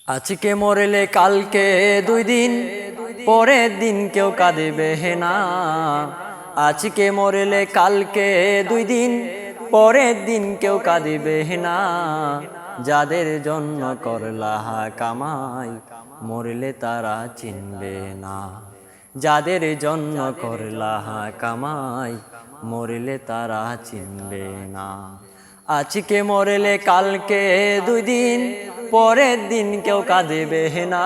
আজকে মরলে কালকে 2 দিন, পরের দিন কেউ কাঁদিবে না। আজকে মরলে কালকে 2 দিন, পরের দিন কেউ কাঁদিবে না। যাদের জন্য করলা কামাই, মরলে তারা চিনবে না। যাদের জন্য করলা কামাই, মরলে তারা চিনবে না। আজকে মরলে কালকে 2 দিন, পরের দিন কেউ কাঁদিবে না।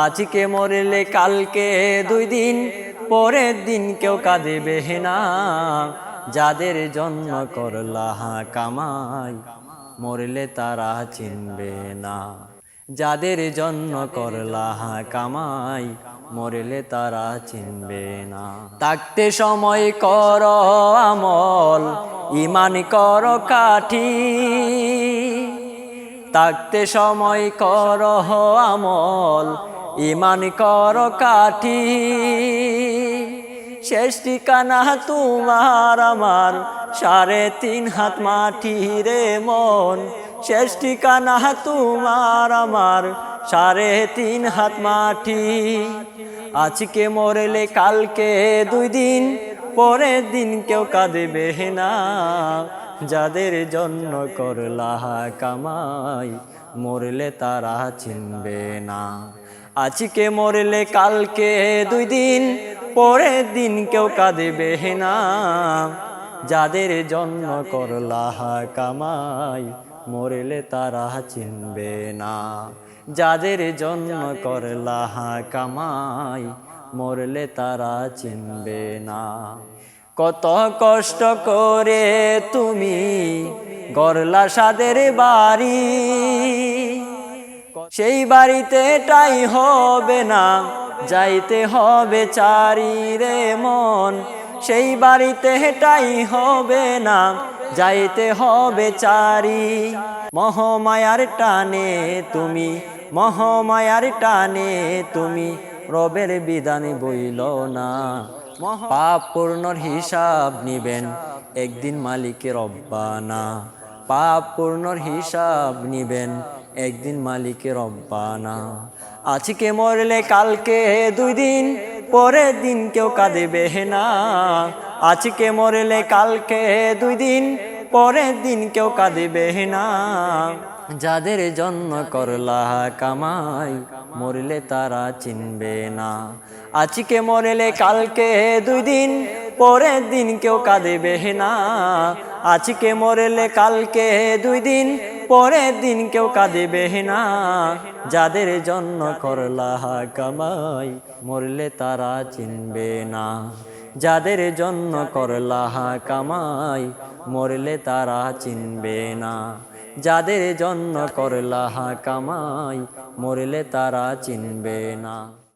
আজকে মরলে কালকে 2 দিন, পরের দিন কেউ কাঁদিবে না। যাদের জন্য করলা কামাই, মরলে তারা চিনবে না। যাদের জন্য করলা কামাই, মরলে তারা চিনবে না। থাকতে সময় কর আমল, ঈমান কর কাঠি। থাকতে সময় কর আমল, ঈমান কর কাঠি। শেষ ঠিকানা তোমার আমার 3.5 হাত মাটি রে মন। শেষ ঠিকানা তোমার আমার 3.5 হাত মাটি। আজকে মরলে কালকে 2 দিন, পরের দিন কেউ কাঁদিবে না। যাদের জন্য করলা কামাই, মরলে তারা চিনবে না। আজকে মরলে কালকে 2 দিন, পরের দিন কেউ কাঁদিবে না। যাদের জন্য করলা কামাই, মরলে তারা চিনবে না। যাদের জন্য করলা কামাই, মরলে তারা চিনবে না। কত কষ্ট করে তুমি গড়লা সাদের বাড়ি, সেই বাড়িতে ঠাই হবে না, যাইতে হবে চারি রে মন। সেই বাড়িতে ঠাই হবে না, যাইতে হবে চারি। মহামায়ার টানে তুমি, মহামায়ার টানে তুমি, রবের বিধান বইল না। পাপ পূর্ণর হিসাব নিবেন একদিন মালিকের রব্বানা। পাপ পূর্ণর হিসাব নিবেন একদিন মালিকের রব্বানা। আজকে মরলে কালকে 2 দিন, পরের দিন কেউ কাঁদিবে না। আজকে মরলে কালকে 2 দিন, পরের দিন কেউ কাঁদিবে না। যাদের জন্য করলা কামাই, মরলে তারা চিনবে না। আজকে মরলে কালকে 2 দিন, পরের দিন কেউ কাঁদিবে না। আজকে মরলে কালকে 2 দিন, পরের দিন কেউ কাঁদিবে না। যাদের জন্য করলা কামাই, মরলে তারা চিনবে না। যাদের জন্য করলা কামাই, মরলে তারা চিনবে না। যাদের জন্য করলা কামাই, মরলে তারা চিনবে না।